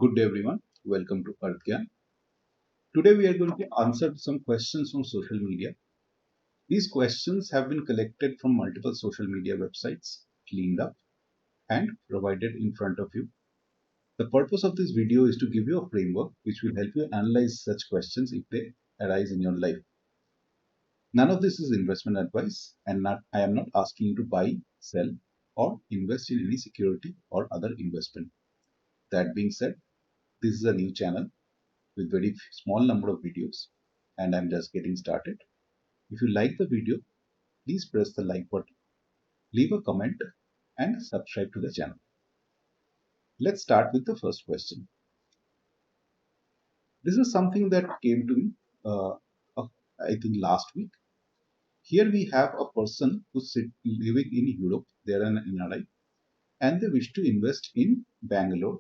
Good day everyone, welcome to Earthgyan. Today we are going to answer some questions from social media. These questions have been collected from multiple social media websites, cleaned up and provided in front of you. The purpose of this video is to give you a framework which will help you analyze such questions if they arise in your life. None of this is investment advice and I am not asking you to buy, sell or invest in any security or other investment. That being said, this is a new channel with very small number of videos and I'm just getting started. If you like the video, please press the like button, leave a comment and subscribe to the channel. Let's start with the first question. This is something that came to me I think last week. Here we have a person who's living in Europe, they're an NRI and they wish to invest in Bangalore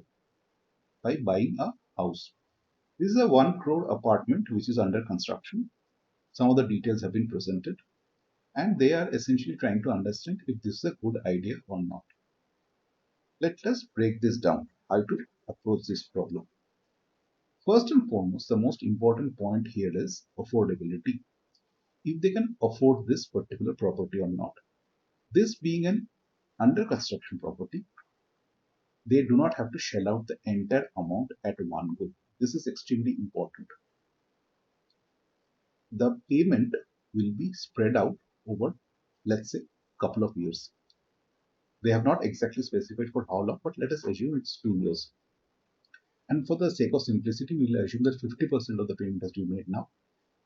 by buying a house. This is a 1 crore apartment which is under construction. Some of the details have been presented and they are essentially trying to understand if this is a good idea or not. Let us break this down, how to approach this problem. First and foremost, the most important point here is affordability. If they can afford this particular property or not. This being an under construction property, they do not have to shell out the entire amount at one go. This is extremely important. The payment will be spread out over, let's say, couple of years. They have not exactly specified for how long, but let us assume it's 2 years. And for the sake of simplicity, we will assume that 50% of the payment has to be made now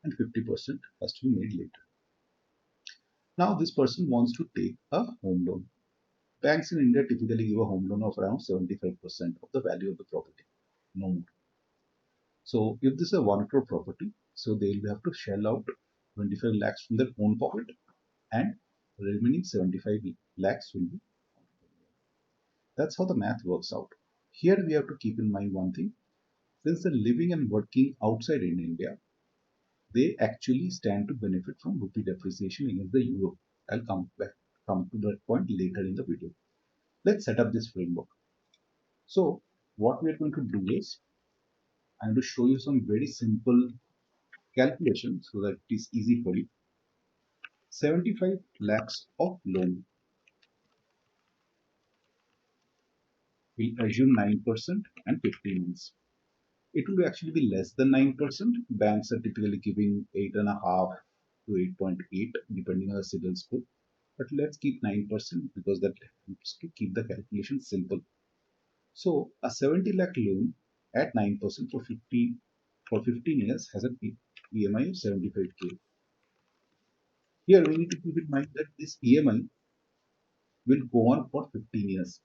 and 50% has to be made later. Now this person wants to take a home loan. Banks in India typically give a home loan of around 75% of the value of the property, no more. So if this is a 1 crore property, so they will have to shell out 25 lakhs from their own pocket and the remaining 75 lakhs will be. That's how the math works out. Here we have to keep in mind one thing. Since they're living and working outside in India, they actually stand to benefit from rupee depreciation against the euro. I'll come to that point later in the video. Let's set up this framework. So what we are going to do is I'm going to show you some very simple calculations so that it is easy for you. 75 lakhs of loan. We'll assume 9% and 15 months. It will actually be less than 9%. Banks are typically giving 8.5 to 8.8 depending on the CIBIL score. But let's keep 9% because that helps to keep the calculation simple. So a 70 lakh loan at 9% for 15 years has an EMI of 75k. Here we need to keep in mind that this EMI will go on for 15 years.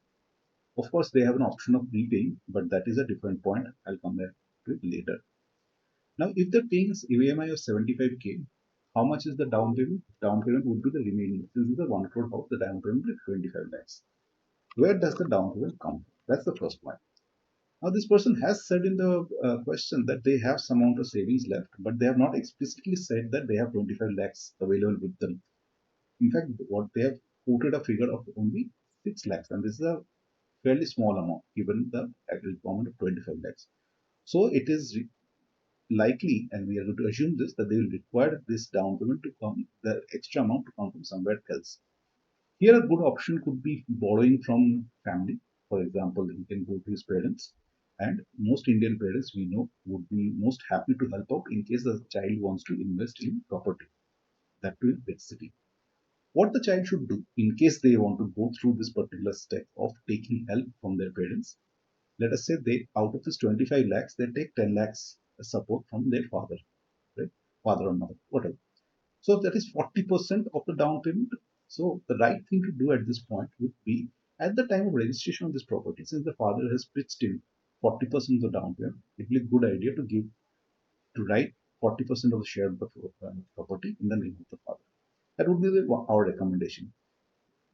Of course, they have an option of repaying, but that is a different point. I'll come back to it later. Now, if they're paying EMI of 75k, how much is the down payment? Down payment would be the remaining. Since it's a 1 crore house, the down payment is 25 lakhs. Where does the down payment come from? That's the first point. Now, this person has said in the question that they have some amount of savings left, but they have not explicitly said that they have 25 lakhs available with them. In fact, what they have quoted a figure of only 6 lakhs, and this is a fairly small amount given the requirement of 25 lakhs. So it is likely, and we are going to assume this, that they will require this down payment to come, the extra amount to come from somewhere else. Here, a good option could be borrowing from family. For example, he can go to his parents, and most Indian parents we know would be most happy to help out in case the child wants to invest in property, that too in big city. What the child should do in case they want to go through this particular step of taking help from their parents, let us say they out of this 25 lakhs they take 10 lakhs support from their father, right? Father or mother, whatever. So that is 40% of the down payment. So the right thing to do at this point would be at the time of registration of this property, since the father has pitched in 40% of the down payment, it will be a good idea to write 40% of the share of the property in the name of the father. That would be our recommendation.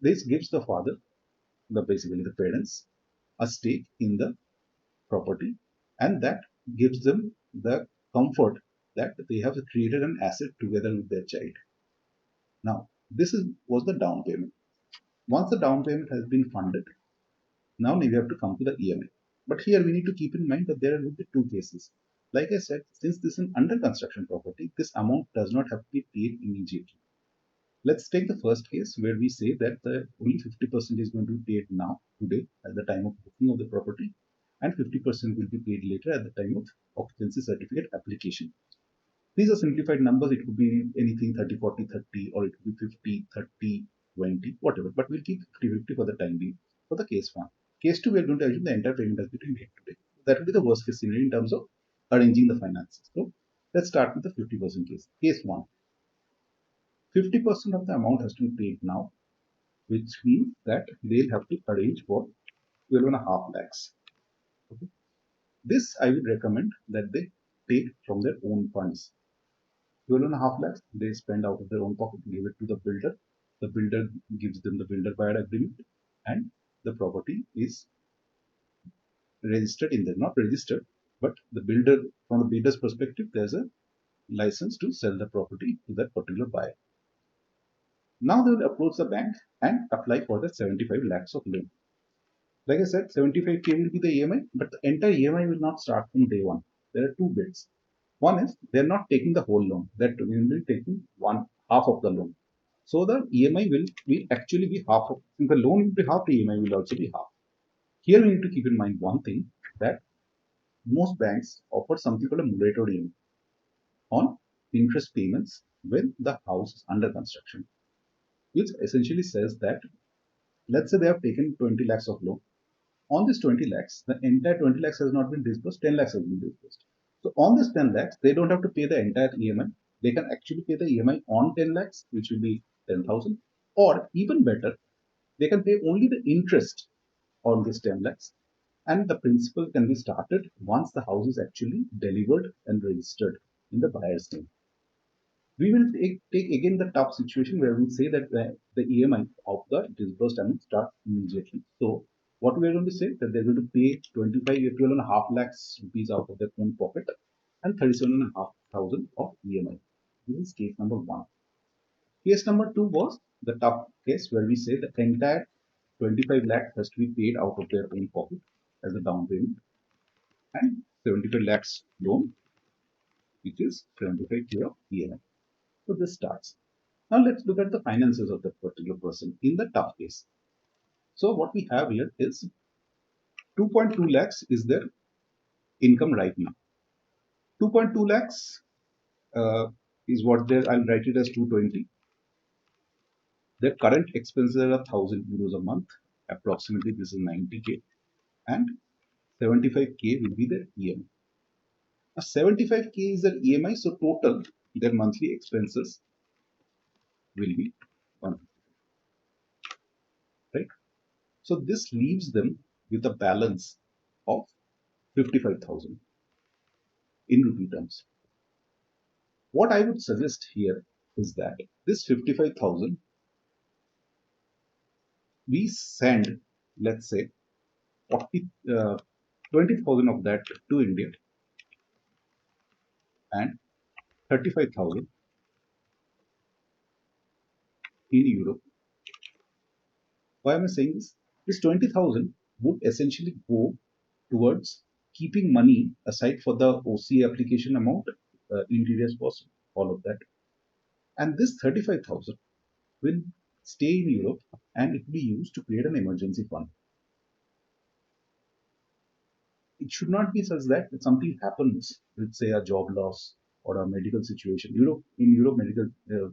This gives the father, basically the parents, a stake in the property, and that gives them the comfort that they have created an asset together with their child. Now, was the down payment. Once the down payment has been funded, now we have to come to the EMI. But here we need to keep in mind that there will be two cases. Like I said, since this is an under construction property, this amount does not have to be paid immediately. Let's take the first case where we say that the only 50% is going to be paid now, today, at the time of booking of the property, and 50% will be paid later at the time of occupancy certificate application. These are simplified numbers. It could be anything 30, 40, 30, or it could be 50, 30, 20, whatever. But we'll keep 50-50 for the time being for the case one. Case two, we are going to assume the entire payment has been made today. That will be the worst case scenario in terms of arranging the finances. So let's start with the 50% case. Case one, 50% of the amount has to be paid now, which means that they'll have to arrange for 12.5 lakhs. Okay. This I would recommend that they take from their own funds. 12.5 lakhs they spend out of their own pocket, give it to the builder. The builder gives them the builder buyer agreement, and the property is registered in there. Not registered, but the builder, from the builder's perspective, there's a license to sell the property to that particular buyer. Now they will approach the bank and apply for the 75 lakhs of loan. Like I said, 75K will be the EMI, but the entire EMI will not start from day one. There are two bits. One is they're not taking the whole loan, that will be taking one half of the loan. So the EMI will actually be half of, since the loan will be half, the EMI will also be half. Here we need to keep in mind one thing, that most banks offer something called a moratorium on interest payments when the house is under construction, which essentially says that, let's say they have taken 20 lakhs of loan. On this 20 lakhs, the entire 20 lakhs has not been disbursed, 10 lakhs has been disbursed. So on this 10 lakhs, they don't have to pay the entire EMI. They can actually pay the EMI on 10 lakhs, which will be 10,000. Or even better, they can pay only the interest on this 10 lakhs. And the principal can be started once the house is actually delivered and registered in the buyer's name. We will take again the tough situation where we say that the EMI of the disbursed amount starts immediately. So what we are going to say that they're going to pay 12.5 lakhs rupees out of their own pocket and 37,500 of EMI. This is case number one. Case number two was the tough case where we say the entire 25 lakhs has to be paid out of their own pocket as a down payment, and 75 lakhs loan, which is 75K of EMI. So this starts. Now let's look at the finances of that particular person in the tough case. So what we have here is 2.2 lakhs is their income right now. 2.2 lakhs is what I'll write it as 220. Their current expenses are 1,000 euros a month. Approximately this is 90K, and 75K will be their EMI. Now 75K is their EMI, so total their monthly expenses will be 1, right? So this leaves them with a balance of 55,000 in rupee terms. What I would suggest here is that this 55,000 we send, let's say 20,000 of that to India and 35,000 in Europe. Why am I saying this? This 20,000 would essentially go towards keeping money aside for the OCA application amount, interiors cost, all of that. And this 35,000 will stay in Europe and it will be used to create an emergency fund. It should not be such that if something happens, let's say a job loss or a medical situation. In Europe, medical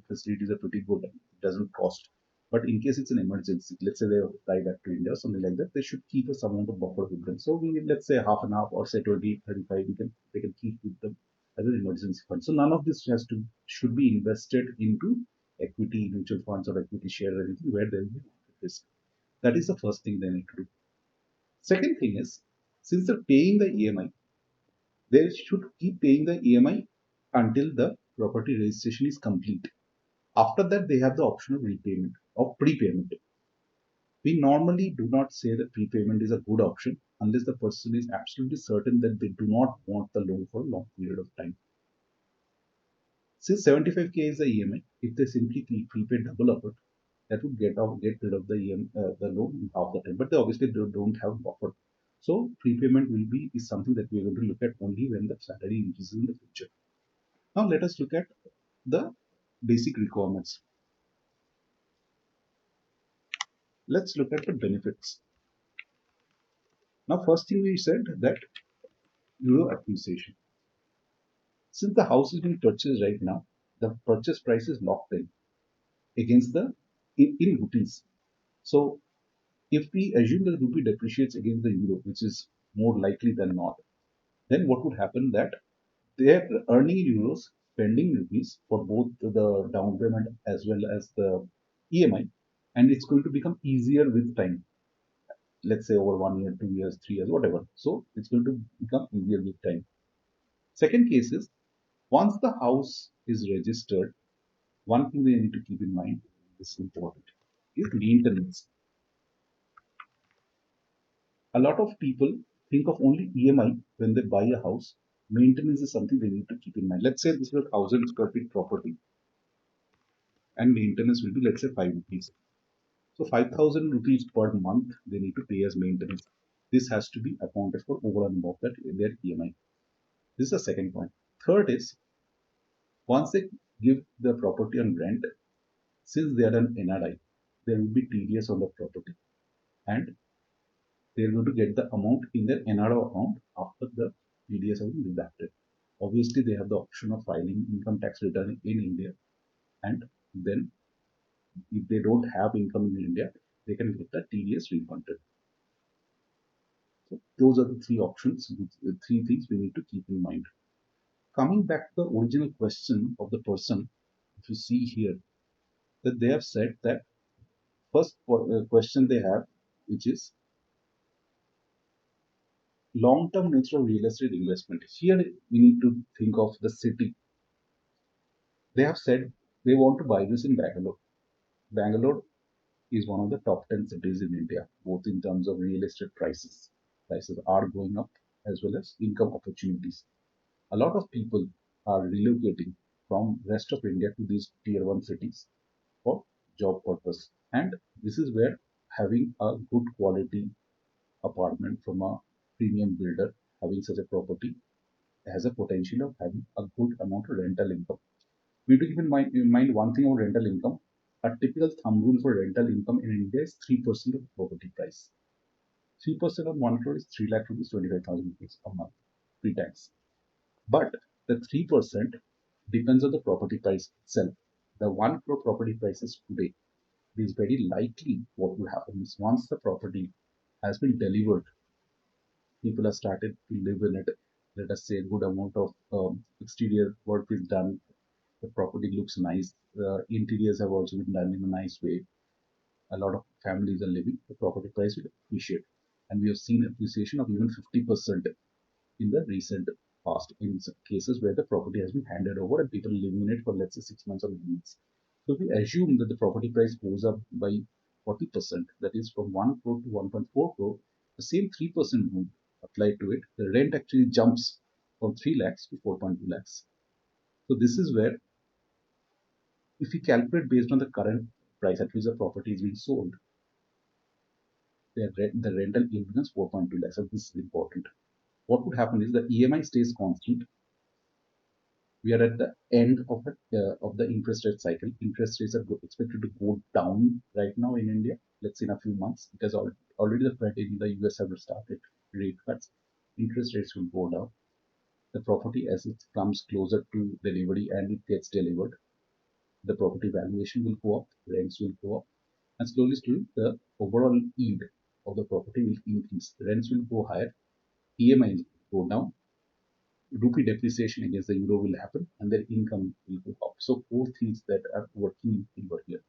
facilities are pretty good. It doesn't cost. But in case it's an emergency, let's say they fly back to India or something like that, they should keep a some amount of buffer with them. So let's say half and half or say 20, 35, they can keep with them as an emergency fund. So none of this should be invested into equity, mutual funds or equity share or anything where there will be risk. That is the first thing they need to do. Second thing is, since they're paying the EMI, they should keep paying the EMI until the property registration is complete. After that, they have the option of repayment or prepayment. We normally do not say that prepayment is a good option unless the person is absolutely certain that they do not want the loan for a long period of time. Since 75K is the EMI, if they simply prepay double of it, that would get rid of the loan in half the time. But they obviously don't have buffer. So prepayment will be is something that we are going to look at only when the salary increases in the future. Now let us look at the basic requirements. Let's look at the benefits. Now first thing we said that euro appreciation. Since the house is being purchased right now, the purchase price is locked in against the in rupees. So if we assume that the rupee depreciates against the euro, which is more likely than not, then what would happen that they are earning in euros, spending rupees for both the down payment as well as the EMI, and it's going to become easier with time. Let's say over 1 year, 2 years, 3 years, whatever. So it's going to become easier with time. Second case is once the house is registered, one thing we need to keep in mind is important is maintenance. A lot of people think of only EMI when they buy a house. Maintenance is something they need to keep in mind. Let's say this is a 1,000 square feet property and maintenance will be, let's say, 5 rupees. So 5,000 rupees per month they need to pay as maintenance. This has to be accounted for over and above that in their EMI. This is the second point. Third is once they give the property on rent, since they are an NRI, there will be TDS on the property and they are going to get the amount in their NRO account after the TDS has been deducted. Obviously, they have the option of filing income tax return in India, and then if they don't have income in India, they can get the TDS refunded. So those are the three options, the three things we need to keep in mind. Coming back to the original question of the person, if you see here that they have said that first question they have, which is long-term nature of real estate investment. Here we need to think of the city. They have said they want to buy this in Bangalore. Bangalore is one of the top 10 cities in India, both in terms of real estate prices. Prices are going up as well as income opportunities. A lot of people are relocating from rest of India to these tier 1 cities for job purpose. And this is where having a good quality apartment from a premium builder, having such a property has a potential of having a good amount of rental income. We need to keep in mind one thing about rental income. A typical thumb rule for rental income in India is 3% of property price. 3% of 1 crore is 3 lakh rupees, 25,000 rupees a month, pre-tax. But the 3% depends on the property price itself. The 1 crore property prices today, it is very likely what will happen is once the property has been delivered, people have started to live in it. Let us say a good amount of exterior work is done. The property looks nice. The interiors have also been done in a nice way. A lot of families are living. The property price will appreciate. And we have seen appreciation of even 50% in the recent past in some cases where the property has been handed over and people live in it for let's say 6 months or 9 months. So if we assume that the property price goes up by 40%, that is from 1 crore to 1.4 crore, the same 3% would apply to it. The rent actually jumps from 3 lakhs to 4.2 lakhs. So this is where if we calculate based on the current price at which the property is being sold, the rental yield becomes 4.2 lakhs. So this is important. What would happen is the EMI stays constant. We are at the end of the interest rate cycle. Interest rates are expected to go down right now in India. Let's say in a few months, because already the Fed in the US have started rate cuts. Interest rates will go down. The property as it comes closer to delivery and it gets delivered, the property valuation will go up, rents will go up, and slowly the overall yield of the property will increase. Rents will go higher, EMI will go down, rupee depreciation against the euro will happen, and their income will go up. So four things that are working in favor here.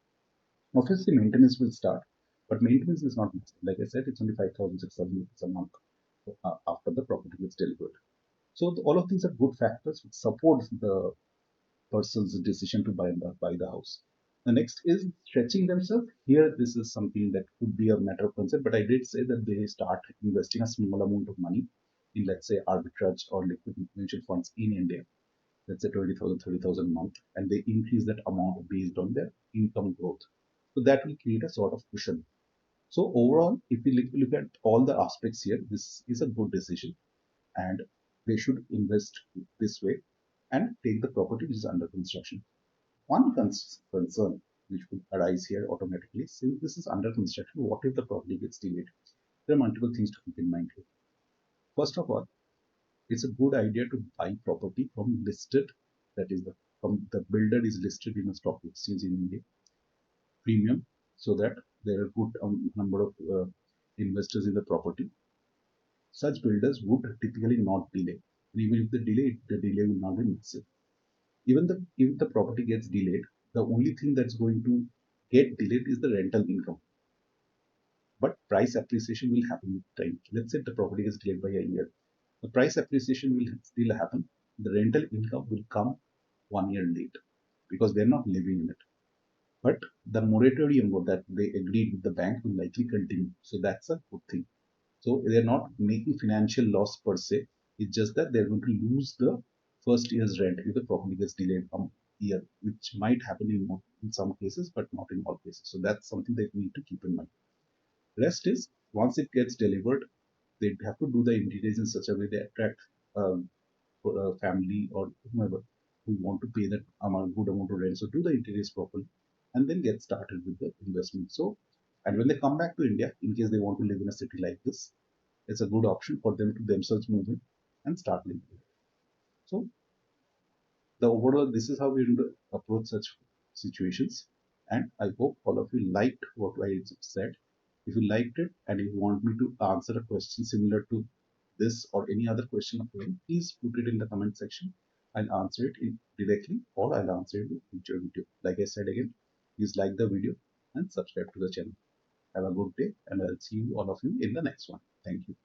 Obviously, maintenance will start, but maintenance is not much. Like I said, it's only 5,000, 6,000 rupees a month after the property gets delivered. So all of these are good factors which support the person's decision to buy the house. The next is stretching themselves. Here, this is something that could be a matter of concern, but I did say that they start investing a small amount of money in, let's say, arbitrage or liquid mutual funds in India. Let's say 20,000, 30,000 a month, and they increase that amount based on their income growth. So that will create a sort of cushion. So overall, if we look at all the aspects here, this is a good decision, and they should invest this way and take the property which is under construction. One concern which would arise here automatically, since this is under construction, what if the property gets delayed? There are multiple things to keep in mind here. First of all, it's a good idea to buy property from listed, that is from the builder is listed in a stock exchange in India, premium, so that there are good number of investors in the property. Such builders would typically not delay. And even if they delay, the delay will not be massive. Even if the property gets delayed, the only thing that's going to get delayed is the rental income. But price appreciation will happen with time. Let's say the property gets delayed by a year. The price appreciation will still happen. The rental income will come 1 year late because they're not living in it. But the moratorium that they agreed with the bank will likely continue. So that's a good thing. So they're not making financial loss per se. It's just that they're going to lose the first year's rent if the property gets delayed a year, which might happen in some cases, but not in all cases. So that's something that we need to keep in mind. Rest is once it gets delivered, they have to do the interiors in such a way they attract um, family or whomever who want to pay that good amount of rent. So do the interiors properly and then get started with the investment. So, and when they come back to India, in case they want to live in a city like this, it's a good option for them to themselves move in and start living. So the overall, this is how we approach such situations. And I hope all of you liked what I said. If you liked it and if you want me to answer a question similar to this or any other question of mine, please put it in the comment section. I'll answer it directly or I'll answer it in future video. Like I said again, please like the video and subscribe to the channel. Have a good day and I'll see you all of you in the next one. Thank you.